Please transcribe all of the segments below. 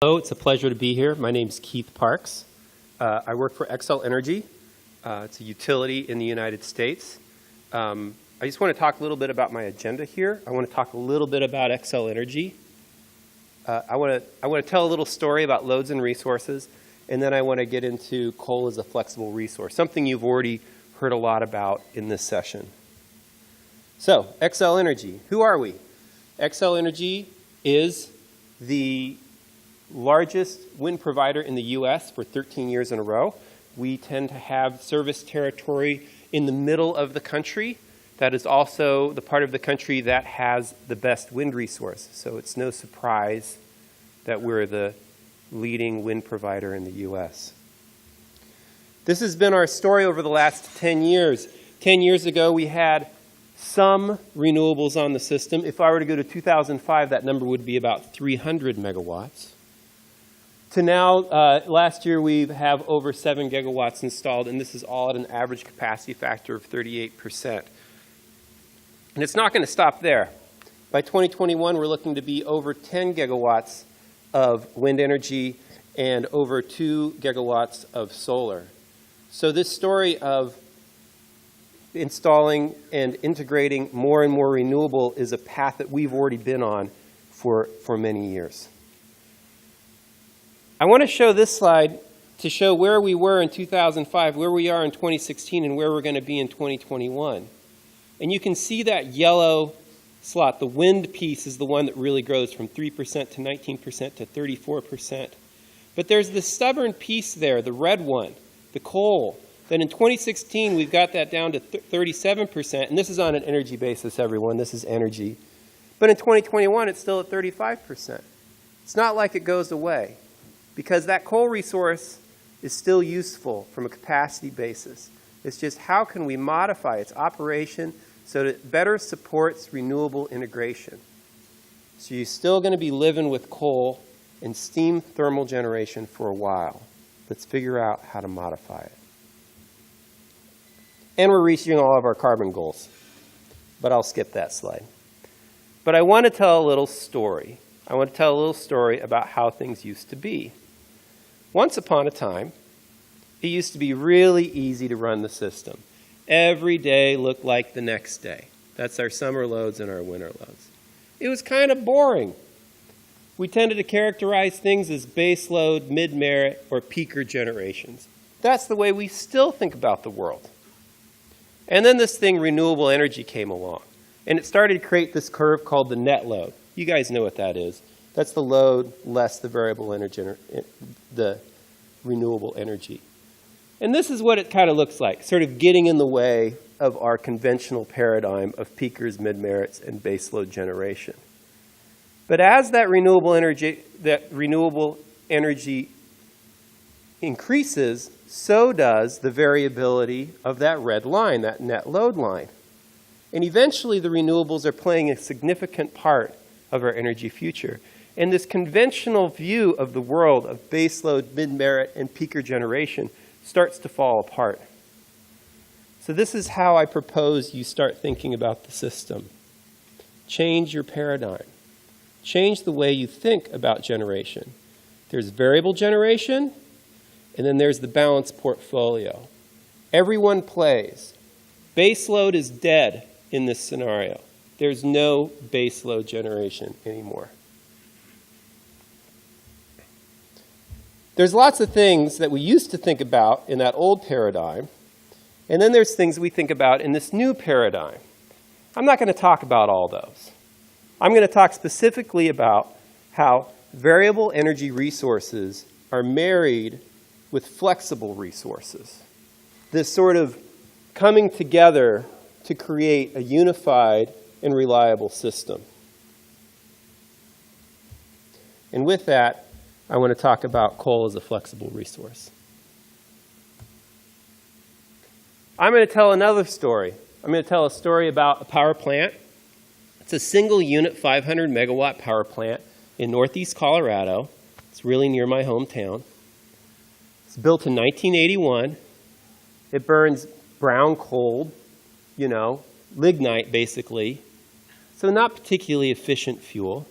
Hello, it's a pleasure to be here. My name is Keith Parks. I work for Xcel Energy. It's a utility in the United States. I just want to talk a little bit about my agenda here. I want to talk a little bit about Xcel Energy. I want to tell a little story about loads and resources, and then I want to get into coal as a flexible resource, something you've already heard a lot about in this session. So, Xcel Energy, who are we? Xcel Energy is the largest wind provider in the U.S. for 13 years in a row. We tend to have service territory in the middle of the country. That is also the part of the country that has the best wind resource. So it's no surprise that we're the leading wind provider in the U.S. This has been our story over the last 10 years. 10 years ago, we had some renewables on the system. If I were to go to 2005, that number would be about 300 megawatts. To now, last year we have over 7 gigawatts installed, and this is all at an average capacity factor of 38%. And it's not going to stop there. By 2021, we're looking to be over 10 gigawatts of wind energy and over 2 gigawatts of solar. So this story of installing and integrating more and more renewable is a path that we've already been on for many years. I want to show this slide to show where we were in 2005, where we are in 2016, and where we're going to be in 2021. And you can see that yellow slot. The wind piece is the one that really grows from 3% to 19% to 34%. But there's this stubborn piece there, the red one, the coal. Then in 2016, we've got that down to 37%. And this is on an energy basis, everyone. This is energy. But in 2021, it's still at 35%. It's not like it goes away, because that coal resource is still useful from a capacity basis. It's just how can we modify its operation so that it better supports renewable integration. So you're still going to be living with coal and steam thermal generation for a while. Let's figure out how to modify it. And we're reaching all of our carbon goals. But I'll skip that slide. But I want to tell a little story. I want to tell a little story about how things used to be. Once upon a time, it used to be really easy to run the system. Every day looked like the next day. That's our summer loads and our winter loads. It was kind of boring. We tended to characterize things as base load, mid-merit, or peaker generations. That's the way we still think about the world. And then this thing, renewable energy, came along. And it started to create this curve called the net load. You guys know what that is. That's the load less the variable energy, the renewable energy. And this is what it kind of looks like, sort of getting in the way of our conventional paradigm of peakers, mid-merits, and baseload generation. But as that renewable energy increases, so does the variability of that red line, that net load line. And eventually the renewables are playing a significant part of our energy future. And this conventional view of the world of baseload, mid-merit, and peaker generation starts to fall apart. So this is how I propose you start thinking about the system. Change your paradigm. Change the way you think about generation. There's variable generation, and then there's the balanced portfolio. Everyone plays. Baseload is dead in this scenario. There's no baseload generation anymore. There's lots of things that we used to think about in that old paradigm, and then there's things we think about in this new paradigm. I'm not going to talk about all those. I'm going to talk specifically about how variable energy resources are married with flexible resources. This sort of coming together to create a unified and reliable system. And with that, I want to talk about coal as a flexible resource. I'm going to tell another story. I'm going to tell a story about a power plant. It's a single unit 500 megawatt power plant in northeast Colorado. It's really near my hometown. It's built in 1981. It burns brown coal, lignite basically. So not particularly efficient fuel.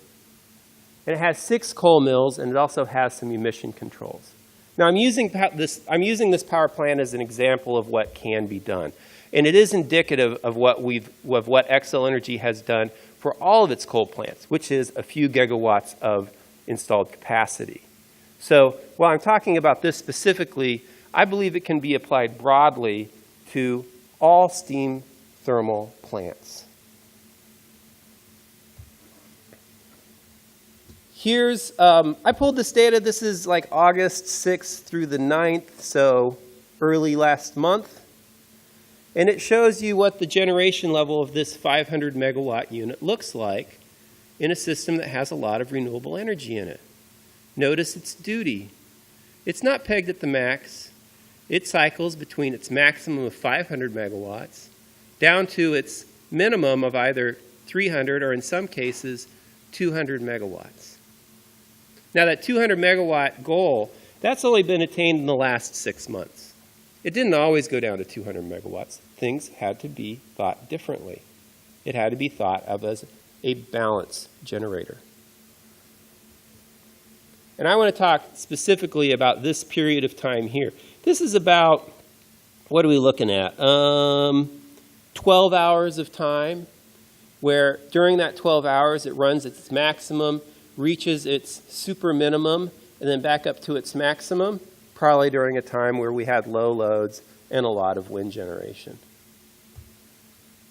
And it has 6 coal mills, and it also has some emission controls. Now, I'm using this power plant as an example of what can be done. And it is indicative of what Xcel Energy has done for all of its coal plants, which is a few gigawatts of installed capacity. So while I'm talking about this specifically, I believe it can be applied broadly to all steam thermal plants. Here's, I pulled this data. This is like August 6th through the 9th, so early last month. And it shows you what the generation level of this 500 megawatt unit looks like in a system that has a lot of renewable energy in it. Notice its duty. It's not pegged at the max. It cycles between its maximum of 500 megawatts down to its minimum of either 300 or in some cases 200 megawatts. Now that 200 megawatt goal, that's only been attained in the last 6 months. It didn't always go down to 200 megawatts. Things had to be thought differently. It had to be thought of as a balance generator. And I want to talk specifically about this period of time here. This is about, what are we looking at? 12 hours of time, where during that 12 hours it runs its maximum, reaches its super minimum, and then back up to its maximum, probably during a time where we had low loads and a lot of wind generation.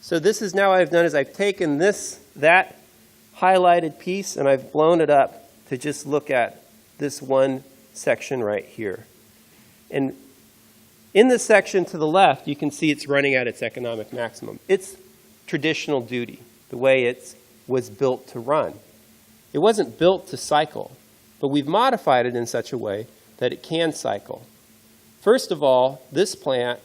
So this is now what I've done is I've taken that highlighted piece and I've blown it up to just look at this one section right here. And in this section to the left, you can see it's running at its economic maximum. It's traditional duty, the way it was built to run. It wasn't built to cycle, but we've modified it in such a way that it can cycle. First of all, this plant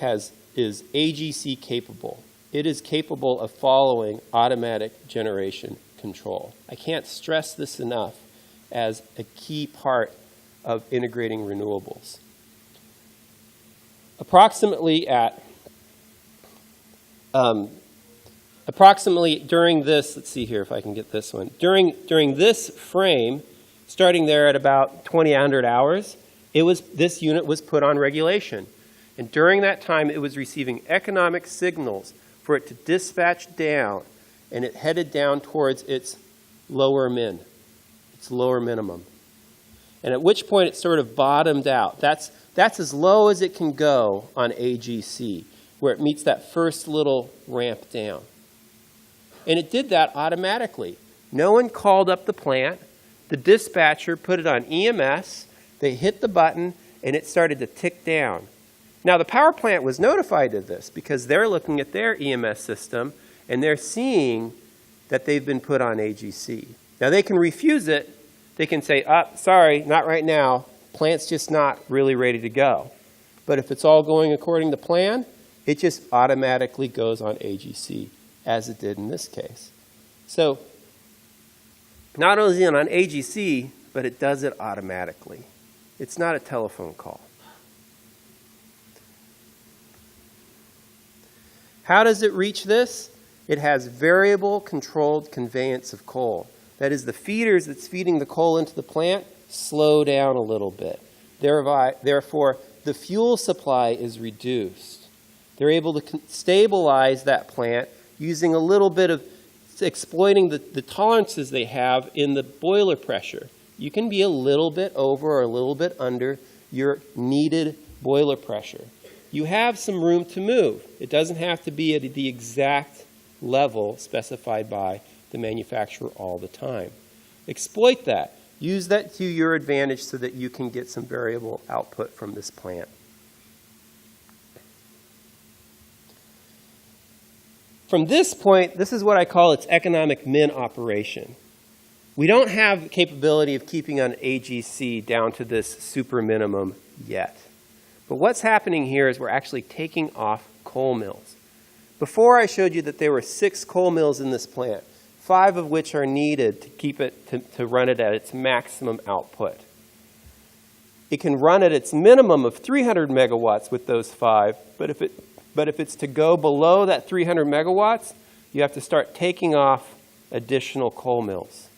is AGC capable. It is capable of following automatic generation control. I can't stress this enough as a key part of integrating renewables. Approximately during this, let's see here if I can get this one. During this frame, starting there at about 2000 hours, this unit was put on regulation. And during that time, it was receiving economic signals for it to dispatch down, and it headed down towards its lower minimum. And at which point it sort of bottomed out. That's as low as it can go on AGC, where it meets that first little ramp down. And it did that automatically. No one called up the plant. The dispatcher put it on EMS. They hit the button, and it started to tick down. Now, the power plant was notified of this because they're looking at their EMS system, and they're seeing that they've been put on AGC. Now, they can refuse it. They can say, sorry, not right now. Plant's just not really ready to go. But if it's all going according to plan, it just automatically goes on AGC, as it did in this case. So not only is it on AGC, but it does it automatically. It's not a telephone call. How does it reach this? It has variable controlled conveyance of coal. That is, the feeders that's feeding the coal into the plant slow down a little bit. Therefore, the fuel supply is reduced. They're able to stabilize that plant using a little bit of exploiting the tolerances they have in the boiler pressure. You can be a little bit over or a little bit under your needed boiler pressure. You have some room to move. It doesn't have to be at the exact level specified by the manufacturer all the time. Exploit that. Use that to your advantage so that you can get some variable output from this plant. From this point, this is what I call its economic min operation. We don't have the capability of keeping on AGC down to this super minimum yet. But what's happening here is we're actually taking off coal mills. Before I showed you that there were 6 coal mills in this plant, 5 of which are needed to keep it to run it at its maximum output. It can run at its minimum of 300 megawatts with those 5, but if it's to go below that 300 megawatts, you have to start taking off additional coal mills.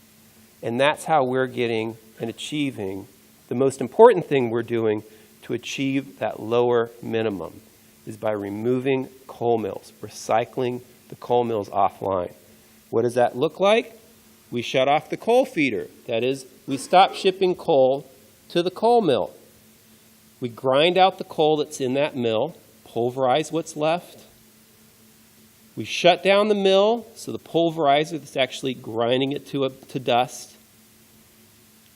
And that's how we're getting and achieving the most important thing we're doing to achieve that lower minimum is by removing coal mills, recycling the coal mills offline. What does that look like? We shut off the coal feeder. That is, we stop shipping coal to the coal mill. We grind out the coal that's in that mill, pulverize what's left. We shut down the mill, so the pulverizer that's actually grinding it to dust.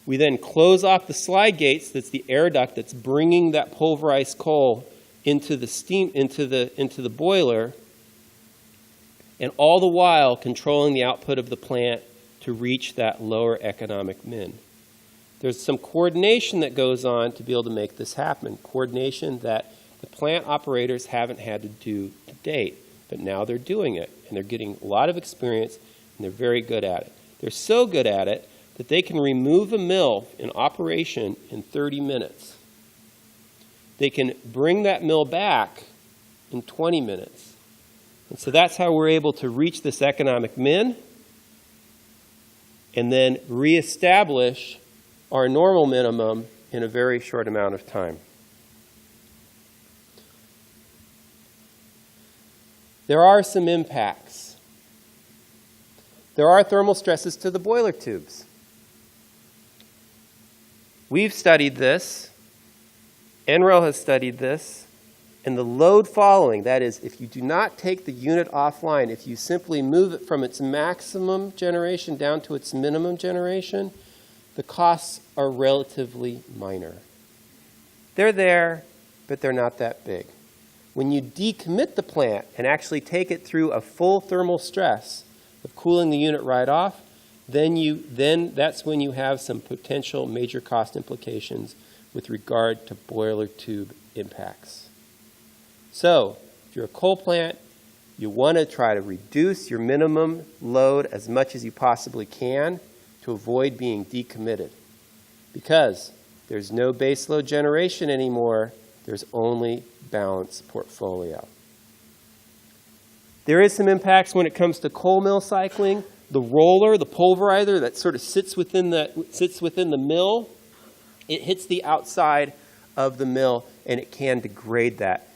We then close off the slide gates, that's the air duct that's bringing that pulverized coal into the steam, into the boiler, and all the while controlling the output of the plant to reach that lower economic min. There's some coordination that goes on to be able to make this happen, coordination that the plant operators haven't had to do to date, but now they're doing it, and they're getting a lot of experience, and they're very good at it. They're so good at it that they can remove a mill in operation in 30 minutes. They can bring that mill back in 20 minutes. And so that's how we're able to reach this economic min and then reestablish our normal minimum in a very short amount of time. There are some impacts. There are thermal stresses to the boiler tubes. We've studied this, NREL has studied this, and the load following, that is, if you do not take the unit offline, if you simply move it from its maximum generation down to its minimum generation, the costs are relatively minor. They're there, but they're not that big. When you decommit the plant and actually take it through a full thermal stress of cooling the unit right off, then that's when you have some potential major cost implications with regard to boiler tube impacts. So, if you're a coal plant, you want to try to reduce your minimum load as much as you possibly can to avoid being decommitted. Because there's no base load generation anymore, there's only balanced portfolio. There is some impacts when it comes to coal mill cycling. The roller, the pulverizer that sort of sits within the mill, it hits the outside of the mill and it can degrade that.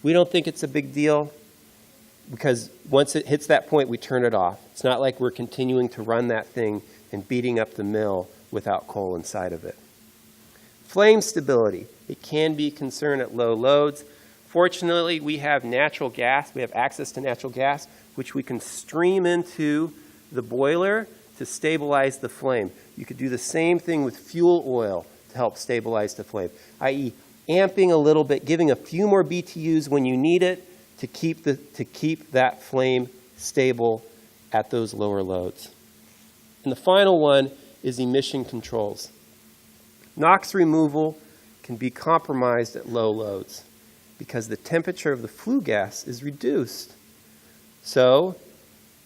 We don't think it's a big deal because once it hits that point, we turn it off. It's not like we're continuing to run that thing and beating up the mill without coal inside of it. Flame stability. It can be a concern at low loads. Fortunately, we have natural gas. We have access to natural gas, which we can stream into the boiler to stabilize the flame. You could do the same thing with fuel oil to help stabilize the flame, i.e. amping a little bit, giving a few more BTUs when you need it to keep that flame stable at those lower loads. And the final one is emission controls. NOx removal can be compromised at low loads because the temperature of the flue gas is reduced. So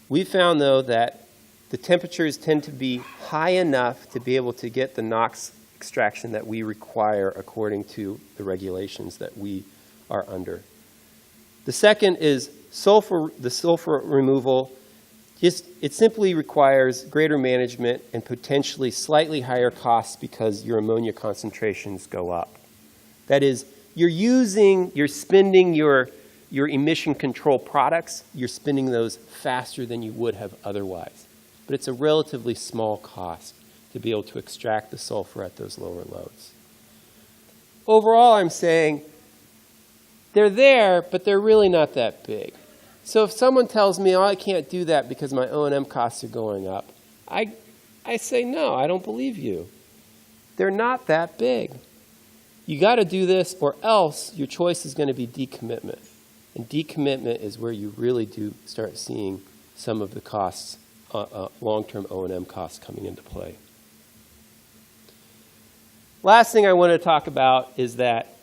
we found, though, that the temperatures tend to be high enough to be able to get the NOx extraction that we require according to the regulations that we are under. The second is the sulfur removal. It simply requires greater management and potentially slightly higher costs because your ammonia concentrations go up. That is, you're spending your emission control products, you're spending those faster than you would have otherwise. But it's a relatively small cost to be able to extract the sulfur at those lower loads. Overall, I'm saying they're there, but they're really not that big. So if someone tells me, oh, I can't do that because my O&M costs are going up, I say, no, I don't believe you. They're not that big. You got to do this or else your choice is going to be decommitment. And decommitment is where you really do start seeing some of the costs, long-term O&M costs coming into play. Last thing I want to talk about is that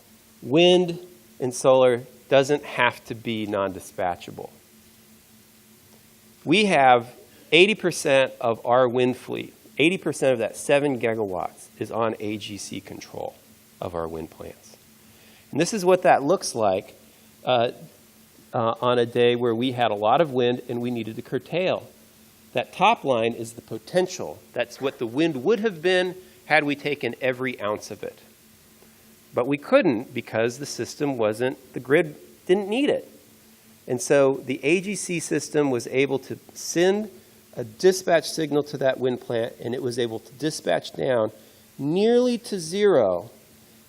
wind and solar doesn't have to be non-dispatchable. We have 80% of our wind fleet, 80% of that 7 gigawatts is on AGC control of our wind plants. And this is what that looks like on a day where we had a lot of wind and we needed to curtail. That top line is the potential. That's what the wind would have been had we taken every ounce of it. But we couldn't because the system the grid didn't need it. And so the AGC system was able to send a dispatch signal to that wind plant, and it was able to dispatch down nearly to zero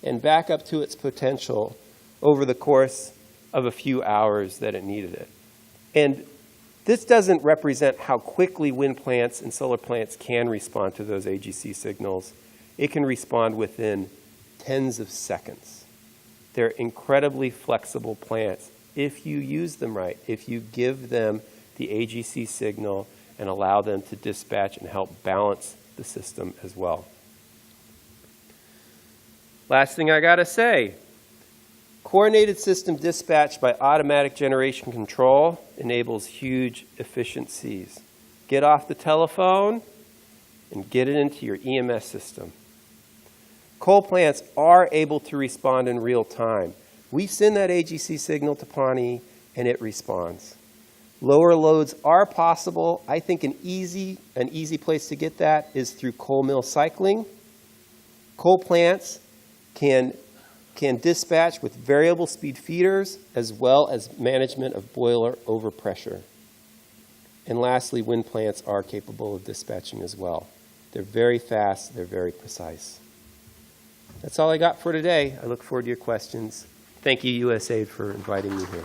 and back up to its potential over the course of a few hours that it needed it. And this doesn't represent how quickly wind plants and solar plants can respond to those AGC signals. It can respond within tens of seconds. They're incredibly flexible plants if you use them right, if you give them the AGC signal and allow them to dispatch and help balance the system as well. Last thing I gotta say, coordinated system dispatch by automatic generation control enables huge efficiencies. Get off the telephone and get it into your EMS system. Coal plants are able to respond in real time. We send that AGC signal to Pawnee and it responds. Lower loads are possible. I think an easy place to get that is through coal mill cycling. Coal plants can dispatch with variable speed feeders as well as management of boiler overpressure. And lastly, wind plants are capable of dispatching as well. They're very fast, they're very precise. That's all I got for today. I look forward to your questions. Thank you, USAID, for inviting me here.